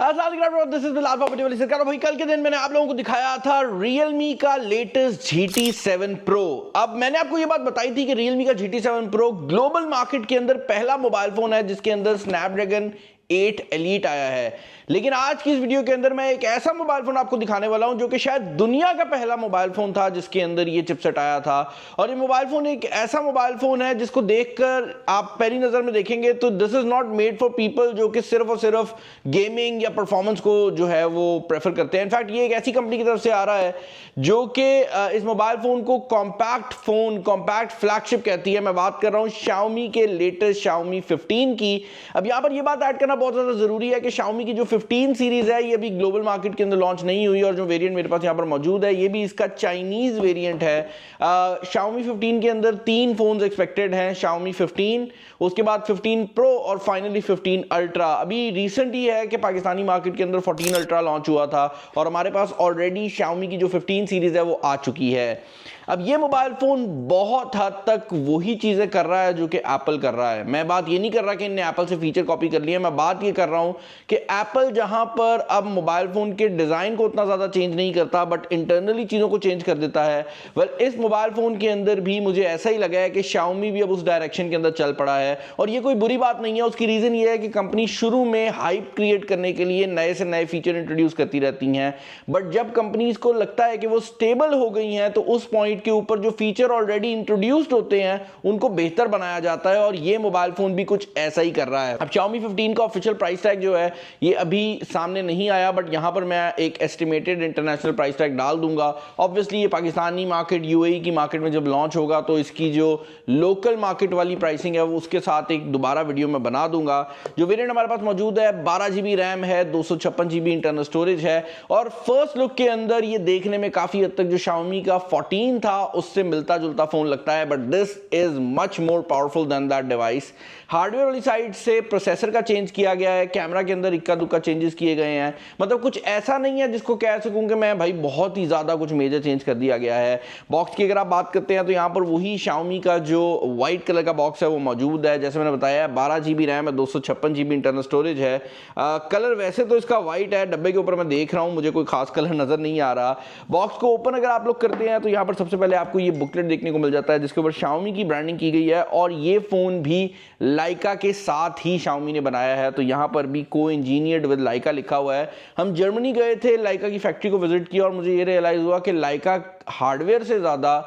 This is Bilal वाली सरकार। भाई कल के दिन मैंने आप लोगों को दिखाया था Realme का लेटेस्ट GT7 Pro। अब मैंने आपको ये बात बताई थी कि Realme का GT7 Pro ग्लोबल मार्केट के अंदर पहला मोबाइल फोन है जिसके अंदर स्नैपड्रैगन 8 एलीट आया है। लेकिन आज की इस वीडियो के अंदर मैं एक ऐसा मोबाइल फोन आपको दिखाने वाला हूं जो कि शायद दुनिया का पहला मोबाइल फोन था जिसके अंदर ये चिपसेट आया था। और ये मोबाइल फोन एक ऐसा मोबाइल फोन है जिसको देखकर आप पहली नजर में देखेंगे तो this is not made for people जो कि सिर्फ और सिर्फ गेमिंग या परफॉर्मेंस को जो है वो प्रेफर करते हैं। इनफैक्ट ये एक ऐसी कंपनी की तरफ से आ रहा है जो कि इस मोबाइल फोन को कॉम्पैक्ट फोन, कॉम्पैक्ट फ्लैगशिप कहती है। मैं बात कर रहा हूं Xiaomi के लेटेस्ट Xiaomi 15 की। अब यहां पर ये बात ऐड करना बहुत ज्यादा जरूरी है कि Xiaomi की जो 15 सीरीज है ये अभी ग्लोबल मार्केट के अंदर लॉन्च नहीं हुई और जो वेरिएंट मेरे पास यहां पर मौजूद है ये भी इसका चाइनीज वेरिएंट है। Xiaomi 15 के अंदर 3 फोन्स एक्सपेक्टेड हैं, Xiaomi 15, उसके बाद 15 Pro और फाइनली 15 Ultra। अभी रिसेंट ही है कि पाकिस्तानी मार्केट के अंदर 14 Ultra लॉन्च हुआ था और हमारे पास ऑलरेडी Xiaomi की जो 15 सीरीज है वो आ चुकी है। अब ये मोबाइल फोन बहुत हद तक वही चीजें कर रहा है जो कि एप्पल कर रहा है। मैं बात ये नहीं कर रहा कि इनने एप्पल से फीचर कॉपी कर लिया, मैं बात ये कर रहा हूं कि एप्पल जहां पर अब मोबाइल फोन के डिजाइन को उतना ज्यादा चेंज नहीं करता बट इंटरनली चीजों को चेंज कर देता है। वेल इस मोबाइल फोन के अंदर भी मुझे ऐसा ही लगा है कि Xiaomi भी अब उस डायरेक्शन के अंदर चल पड़ा है और ये कोई बुरी बात नहीं है। उसकी रीजन ये है कि कंपनी शुरू में हाइप क्रिएट करने के लिए नए से नए फीचर इंट्रोड्यूस करती रहती हैं, बट जब कंपनीज को लगता है कि वो स्टेबल हो गई हैं तो उस पॉइंट के ऊपर जो फीचर ऑलरेडी इंट्रोड्यूस्ड होते हैं उनको बेहतर बनाया जाता है और ये मोबाइल फोन भी कुछ ऐसा ही कर रहा है। अब Xiaomi 15 का ऑफिशियल प्राइस टैग जो है ये अभी सामने नहीं आया बट यहां पर मैं एक एस्टिमेटेड इंटरनेशनल प्राइस टैग डाल दूंगा। ऑब्वियसली ये पाकिस्तानी मार्केट, यूएई की मार्केट में जब लॉन्च होगा तो इसकी जो लोकल मार्केट वाली प्राइसिंग है वो उसके साथ एक दोबारा वीडियो में बना दूंगा। जो वेरिएंट हमारे पास मौजूद है 12 GB रैम है, 256 GB इंटरनल स्टोरेज है और फर्स्ट लुक के अंदर ये देखने में काफी हद तक जो Xiaomi का 14 था उससे मिलता जुलता फोन लगता है, but this is much more powerful than that device. Hardware वाली साइड से प्रोसेसर का चेंज किया गया है, कैमरा के अंदर इक्का दुक्का चेंजेस किए गए हैं, मतलब कुछ ऐसा नहीं है जिसको कह सकूं कि मैं भाई बहुत ही ज्यादा कुछ मेजर चेंज कर दिया गया है। बॉक्स की अगर आप बात करते हैं तो यहां पर वही Xiaomi का जो व्हाइट कलर का बॉक्स है वो मौजूद है। जैसे मैंने बताया 12 GB रैम है, 256 GB इंटरनल स्टोरेज है। कलर वैसे तो इसका व्हाइट है, डब्बे के ऊपर मैं देख रहा हूं मुझे कोई खास कलर नजर नहीं आ रहा। बॉक्स को ओपन अगर आप लोग करते हैं तो यहां पर सबसे पहले आपको ये बुकलेट देखने को मिल जाता है जिसके ऊपर Xiaomi की ब्रांडिंग की गई है और ये फोन भी लाइका के साथ ही Xiaomi ने बनाया है। तो यहां पर भी को इंजीनियर्ड विद लाइका लिखा हुआ है। हम जर्मनी गए थे, लाइका की फैक्ट्री को विजिट किया और मुझे ये रियलाइज हुआ कि लाइका हार्डवेयर से ज्यादा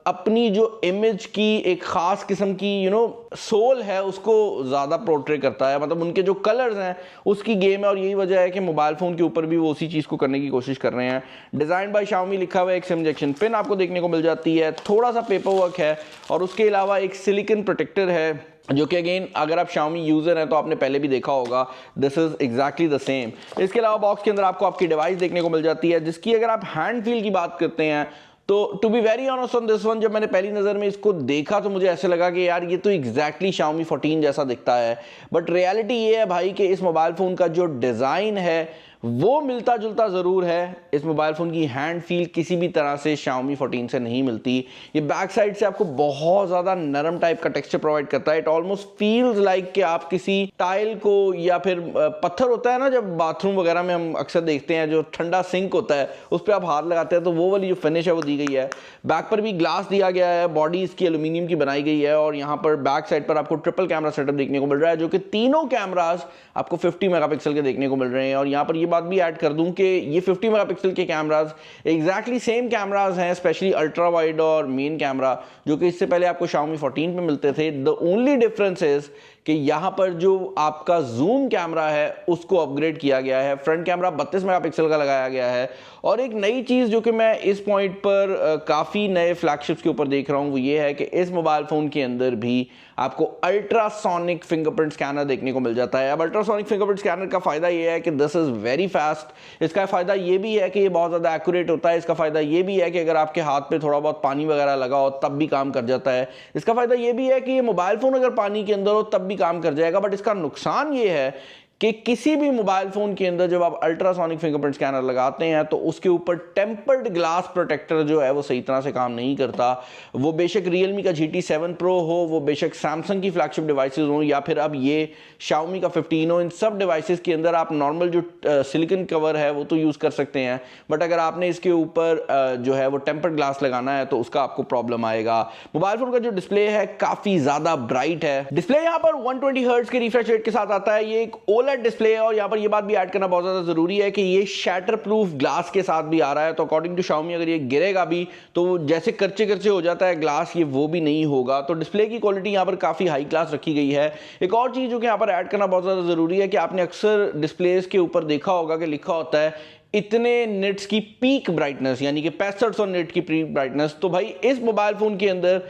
अपनी जो इमेज की एक खास किस्म की सोल है उसको ज्यादा पोर्ट्रे करता है, मतलब उनके जो कलर्स हैं उसकी गेम है और यही वजह है कि मोबाइल फोन के ऊपर भी वो उसी चीज को करने की कोशिश कर रहे हैं। डिजाइन बाय Xiaomi लिखा हुआ है, एक सिम इंजेक्शन पिन आपको देखने को मिल जाती है, थोड़ा सा पेपर वर्क है और उसके अलावा एक सिलिकॉन प्रोटेक्टर है जो कि अगेन अगर आप Xiaomi यूजर हैं तो आपने पहले भी देखा होगा, this is exactly the same. इसके अलावा बॉक्स के अंदर आपको आपकी डिवाइस देखने को मिल जाती है जिसकी अगर आप हैंड फील की बात करते हैं तो to be very honest on this one, जब मैंने पहली नजर में इसको देखा तो मुझे ऐसे लगा कि यार ये तो एग्जैक्टली Xiaomi 14 जैसा दिखता है, बट रियलिटी ये है भाई कि इस मोबाइल फोन का जो डिजाइन है वो मिलता जुलता जरूर है। इस मोबाइल फोन की हैंड फील किसी भी तरह से Xiaomi 14 से नहीं मिलती। ये बैक साइड से आपको बहुत ज्यादा नरम टाइप का टेक्सचर प्रोवाइड करता है। इट ऑलमोस्ट फील्स लाइक कि आप किसी टाइल को या फिर पत्थर होता है ना जब बाथरूम वगैरह में हम अक्सर देखते हैं जो ठंडा सिंक होता है उस पर आप हाथ लगाते हैं तो वो वाली जो फिनिश है वो दी गई है। बैक पर भी ग्लास दिया गया है, बॉडी इसकी एल्यूमिनियम की बनाई गई है और यहाँ पर बैक साइड पर आपको ट्रिपल कैमरा सेटअप देखने को मिल रहा है जो कि तीनों कैमराज आपको 50 मेगापिक्सल के देखने को मिल रहे हैं। और यहाँ पर ये बात भी ऐड कर दूं कि ये 50 मेगापिक्सल के कैमरास एग्जैक्टली सेम कैमरास हैं, स्पेशली अल्ट्रा वाइड और मेन कैमरा जो कि इससे पहले आपको Xiaomi 14 पे मिलते थे। द ओनली डिफरेंस इज कि यहां पर जो आपका जूम कैमरा है उसको अपग्रेड किया गया है, फ्रंट कैमरा 32 मेगापिक्सल का लगाया गया है। और एक नई चीज जो कि मैं इस पॉइंट पर काफी नए फ्लैगशिप्स के ऊपर देख रहा हूं वो ये है कि इस मोबाइल फोन के अंदर भी आपको अल्ट्रासोनिक फिंगरप्रिंट स्कैनर देखने को मिल जाता है। अब अल्ट्रासोनिक फिंगरप्रिंट स्कैनर का फायदा ये है कि दिस इज वेरी फास्ट। इसका फायदा ये भी है कि ये बहुत ज्यादा एक्यूरेट होता है। इसका फायदा ये भी है कि अगर आपके हाथ पे थोड़ा बहुत पानी वगैरह लगा हो तब भी काम कर जाता है। इसका फायदा ये भी है कि ये मोबाइल फोन अगर पानी के अंदर हो तब भी काम कर जाएगा। बट इसका नुकसान ये है कि किसी भी मोबाइल फोन के अंदर जब आप अल्ट्रासोनिक फिंगरप्रिंट स्कैनर लगाते हैं तो उसके ऊपर टेम्पर्ड ग्लास प्रोटेक्टर जो है वो सही तरह से काम नहीं करता। वो बेशक Realme का GT7 Pro हो, वो बेशक सैमसंग की फ्लैगशिप डिवाइसेस हो, या फिर अब ये Xiaomi का 15 हो, इन सब डिवाइसेस के अंदर आप नॉर्मल जो सिलिकॉन कवर है वो तो यूज़ कर सकते हैं, बट अगर आपने इसके ऊपर जो है वो टेम्पर्ड ग्लास लगाना है तो उसका आपको प्रॉब्लम आएगा। मोबाइल फोन का जो डिस्प्ले है काफ़ी ज़्यादा ब्राइट है। डिस्प्ले यहाँ पर 120 हर्ट्ज के रिफ्रेश रेट के साथ आता है। ये एक OLED डिस्प्ले है और यहाँ पर ये बात भी ऐड करना बहुत ज़्यादा ज़रूरी है कि ये शैटर प्रूफ ग्लास के साथ भी आ रहा है। तो अकॉर्डिंग टू Xiaomi अगर ये गिरेगा भी तो जैसे करचे करचे हो जाता है ग्लास, ये वो भी नहीं होगा। तो डिस्प्ले की क्वालिटी यहाँ पर काफ़ी हाई क्लास रखी गई है। एक और चीज़ जो कि यहाँ पर ऐड करना बहुत ज़्यादा ज़रूरी है कि आपने अक्सर डिस्प्लेस के ऊपर देखा होगा कि लिखा होता है इतने निट्स की पीक ब्राइटनेस, यानी कि 6500 निट की पीक ब्राइटनेस। तो भाई इस मोबाइल फोन के अंदर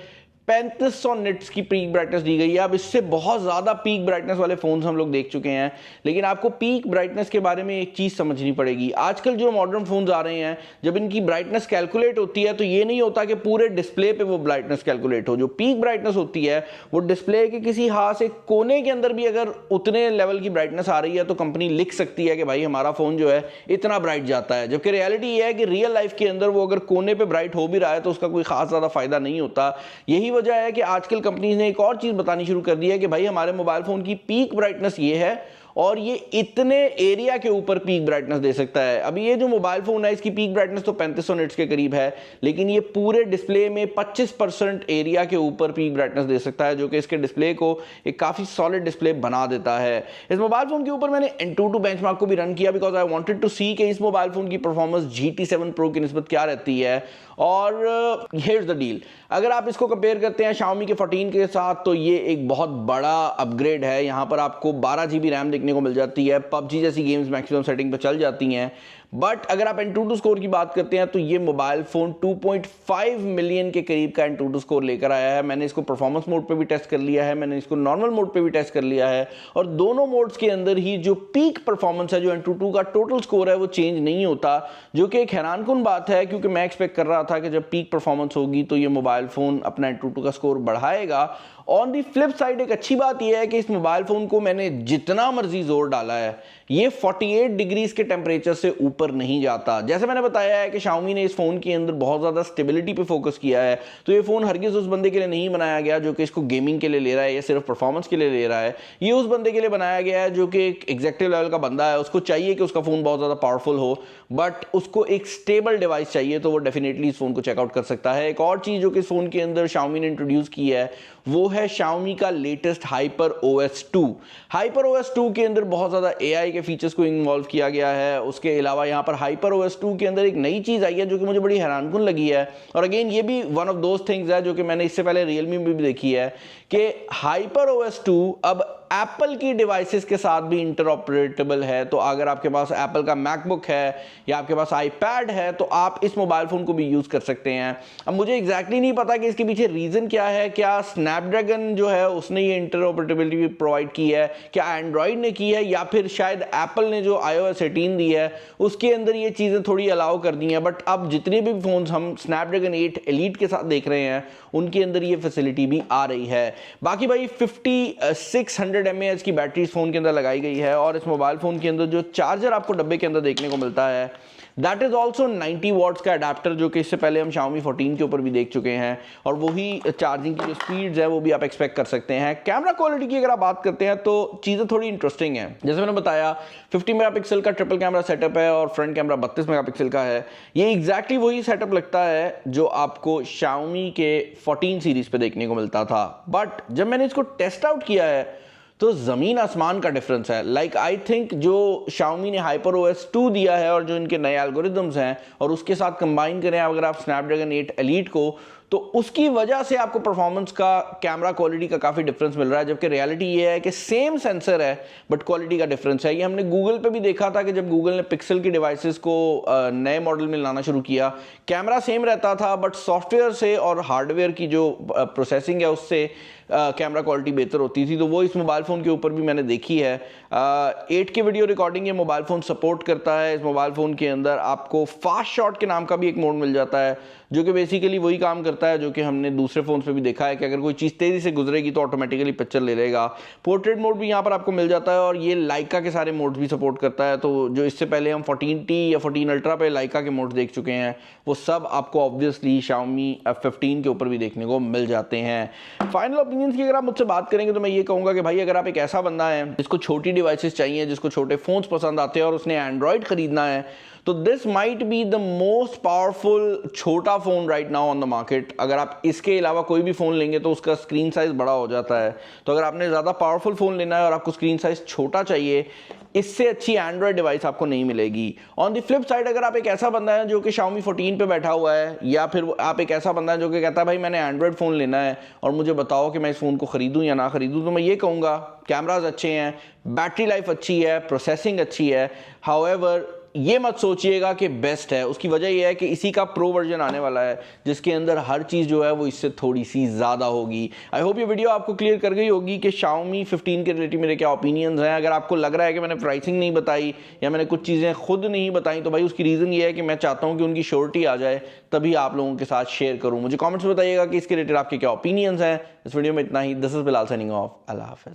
3500 निट्स की पीक ब्राइटनेस दी गई है। अब इससे बहुत ज़्यादा पीक ब्राइटनेस वाले फ़ोन्स हम लोग देख चुके हैं, लेकिन आपको पीक ब्राइटनेस के बारे में एक चीज़ समझनी पड़ेगी। आजकल जो मॉडर्न फ़ोन्स आ रहे हैं, जब इनकी ब्राइटनेस कैलकुलेट होती है तो ये नहीं होता कि पूरे डिस्प्ले पे वो ब्राइटनेस कैलकुलेट हो। जो पीक ब्राइटनेस होती है वो डिस्प्ले के किसी खास एक कोने के अंदर भी अगर उतने लेवल की ब्राइटनेस आ रही है तो कंपनी लिख सकती है कि भाई हमारा फ़ोन जो है इतना ब्राइट जाता है। जबकि रियलिटी ये है कि रियल लाइफ के अंदर वो अगर कोने पर ब्राइट हो भी रहा है तो उसका कोई खास ज़्यादा फ़ायदा नहीं होता। यही वजह है कि आजकल कंपनी ने एक और चीज बतानी शुरू कर दी है कि भाई हमारे मोबाइल फोन की पीक ब्राइटनेस ये है और ये इतने एरिया के ऊपर पीक ब्राइटनेस दे सकता है। अभी ये जो मोबाइल फोन है इसकी पीक ब्राइटनेस तो 3500 निट्स के करीब है, लेकिन ये पूरे डिस्प्ले में 25% एरिया के ऊपर पीक ब्राइटनेस दे सकता है, जो कि इसके डिस्प्ले को एक काफी सॉलिड डिस्प्ले बना देता है। इस मोबाइल फोन के ऊपर मैंने Antutu बेंचमार्क को भी रन किया बिकॉज आई वांटेड टू सी कि इस मोबाइल फोन की परफॉर्मेंस GT7 Pro की निस्बत क्या रहती है। और हियर्स द डील, अगर आप इसको कंपेयर करते हैं Xiaomi के 14 के साथ तो ये एक बहुत बड़ा अपग्रेड है। यहाँ पर आपको 12 GB रैम देखने को मिल जाती है, PUBG जैसी गेम्स मैक्सिमम सेटिंग पे चल जाती हैं। बट अगर आप Antutu स्कोर की बात करते हैं तो ये मोबाइल फोन 2.5 मिलियन के करीब का Antutu स्कोर लेकर आया है। मैंने इसको परफॉर्मेंस मोड पे भी टेस्ट कर लिया है, मैंने इसको नॉर्मल मोड पे भी टेस्ट कर लिया है, और दोनों मोड्स के अंदर ही जो पीक परफॉर्मेंस है, जो Antutu का टोटल स्कोर है, वो चेंज नहीं होता, जो कि एक हैरानकुन बात है क्योंकि मैं एक्सपेक्ट कर रहा था कि जब पीक परफॉर्मेंस होगी तो ये मोबाइल फोन अपना Antutu का स्कोर बढ़ाएगा। ऑन दी फ्लिप साइड एक अच्छी बात यह है कि इस मोबाइल फोन को मैंने जितना मर्जी जोर डाला है ये 48 डिग्रीज के टेम्परेचर से ऊपर नहीं जाता। जैसे मैंने बताया है कि Xiaomi ने इस फोन के अंदर बहुत ज्यादा स्टेबिलिटी पे फोकस किया है, तो ये फोन हरगिज उस बंदे के लिए नहीं बनाया गया जो कि इसको गेमिंग के लिए ले रहा है या सिर्फ परफॉर्मेंस के लिए ले रहा है। ये उस बंदे के लिए बनाया गया है जो कि एक एग्जेक्टिव लेवल का बंदा है, उसको चाहिए कि उसका फोन बहुत ज्यादा पावरफुल हो बट उसको एक स्टेबल डिवाइस चाहिए, तो वो डेफिनेटली इस फोन को चेकआउट कर सकता है। एक और चीज जो कि इस फोन के अंदर Xiaomi ने इंट्रोड्यूस की है वो है Xiaomi का लेटेस्ट HyperOS 2। HyperOS 2 के अंदर बहुत ज्यादा AI के फीचर्स को इन्वॉल्व किया गया है। उसके अलावा यहाँ पर HyperOS 2 के अंदर एक नई चीज आई है जो कि मुझे बड़ी हैरानकुन लगी है, और अगेन ये भी वन ऑफ दोज थिंग्स है जो कि मैंने इससे पहले Realme में भी देखी है कि HyperOS 2 अब एप्पल की डिवाइसेस के साथ भी इंटरऑपरेटेबल है। तो अगर आपके पास एप्पल का मैकबुक है या आपके पास iPad है तो आप इस मोबाइल फोन को भी यूज कर सकते हैं। अब मुझे एग्जैक्टली नहीं पता कि इसके पीछे रीजन क्या है, क्या स्नैपड्रैगन जो है उसने ये इंटरऑपरेटेबिलिटी भी प्रोवाइड की है, क्या एंड्रॉइड ने की है, या फिर शायद एप्पल ने जो iOS 18 दी है उसके अंदर ये चीजें थोड़ी अलाउ कर दी हैं। बट अब जितने भी फोन हम स्नैपड्रैगन 8 एलीट के साथ देख रहे हैं उनके अंदर ये फैसिलिटी भी आ रही है। बाकी भाई 5600 mAh की बैटरी इस फोन के अंदर लगाई गई है, और इस मोबाइल फोन के अंदर जो चार्जर आपको डब्बे के अंदर देखने को मिलता है दैट इज ऑल्सो 90 वॉट्स का अडेप्टर, जो कि इससे पहले हम Xiaomi 14 के ऊपर भी देख चुके हैं, और वही चार्जिंग की जो स्पीड्स है वो भी आप एक्सपेक्ट कर सकते हैं। कैमरा क्वालिटी की अगर आप बात करते हैं तो चीज़ें थोड़ी इंटरेस्टिंग हैं। जैसे मैंने बताया 50 मेगापिक्सल का ट्रिपल कैमरा सेटअप है और फ्रंट कैमरा 32 मेगापिक्सल का है। ये एग्जैक्टली वही सेटअप लगता है जो आपको Xiaomi के 14 सीरीज पे देखने को मिलता था, बट जब मैंने इसको टेस्ट आउट किया है तो ज़मीन आसमान का डिफरेंस है। लाइक आई थिंक जो Xiaomi ने HyperOS 2 दिया है और जो इनके नए एल्गोरिदम्स हैं और उसके साथ कंबाइन करें अगर आप स्नैपड्रैगन 8 एलीट को, तो उसकी वजह से आपको परफॉर्मेंस का, कैमरा क्वालिटी का काफ़ी डिफरेंस मिल रहा है। जबकि रियलिटी ये है कि सेम सेंसर है बट क्वालिटी का डिफरेंस है। ये हमने गूगल पे भी देखा था कि जब गूगल ने पिक्सल की डिवाइसेस को नए मॉडल में लाना शुरू किया, कैमरा सेम रहता था बट सॉफ्टवेयर से और हार्डवेयर की जो प्रोसेसिंग है उससे कैमरा क्वालिटी बेहतर होती थी। तो वो इस मोबाइल फ़ोन के ऊपर भी मैंने देखी है। 8K वीडियो रिकॉर्डिंग ये मोबाइल फ़ोन सपोर्ट करता है। इस मोबाइल फ़ोन के अंदर आपको फास्ट शॉट के नाम का भी एक मोड मिल जाता है जो कि बेसिकली वही काम करता करता है, जो कि हमने दूसरे फोन पे भी देखा है कि अगर कोई चीज़ तेज़ी से गुजरेगी तो ऑटोमेटिकली पिक्चर ले लेगा। पोर्ट्रेट मोड भी यहाँ पर आपको मिल जाता है और ये लाइका के सारे मोड्स भी सपोर्ट करता है। तो जो इससे पहले हम 14T या 14 अल्ट्रा पे लाइका के मोड्स देख चुके हैं, वो सब आपको ऑब्वियसली Xiaomi F15 के ऊपर भी देखने को मिल जाते हैं। फाइनल ओपिनियंस की अगर आप मुझसे बात करेंगे तो मैं ये कहूँगा कि भाई अगर आप एक ऐसा बंदा है जिसको छोटी डिवाइसेस चाहिए, जिसको छोटे फोन्स पसंद आते हैं और उसने एंड्रॉयड खरीदना है, तो this might be the most powerful छोटा phone right now on the market. अगर आप इसके अलावा कोई भी फोन लेंगे तो उसका स्क्रीन साइज बड़ा हो जाता है। तो अगर आपने ज़्यादा पावरफुल फोन लेना है और आपको स्क्रीन साइज छोटा चाहिए, इससे अच्छी एंड्रॉयड डिवाइस आपको नहीं मिलेगी। ऑन द फ्लिप साइड, अगर आप एक ऐसा बंदा है जो कि Xiaomi 14 पे बैठा हुआ है, या फिर आप एक ऐसा बंदा है जो कि कहता है भाई मैंने एंड्रॉयड फ़ोन लेना है और मुझे बताओ कि मैं इस फ़ोन को ख़रीदूं या ना ख़रीदूं, तो मैं ये कहूँगा कैमराज अच्छे हैं, बैटरी लाइफ अच्छी है, प्रोसेसिंग अच्छी है। हाउएवर ये मत सोचिएगा कि बेस्ट है। उसकी वजह यह है कि इसी का प्रो वर्जन आने वाला है जिसके अंदर हर चीज़ जो है वो इससे थोड़ी सी ज़्यादा होगी। आई होप ये वीडियो आपको क्लियर कर गई होगी कि Xiaomi 15 के रिलेटेड मेरे क्या ओपिनियंस हैं। अगर आपको लग रहा है कि मैंने प्राइसिंग नहीं बताई या मैंने कुछ चीज़ें खुद नहीं बताई, तो भाई उसकी रीज़न ये है कि मैं चाहता हूँ कि उनकी श्योरिटी आ जाए, तभी आप लोगों के साथ शेयर करूँ। मुझे कॉमेंट्स में बताइएगा कि इसके रिलेटेड आपके क्या ओपिनियंस हैं। इस वीडियो में इतना ही। This is Bilal signing off. अल्लाह हाफिज़।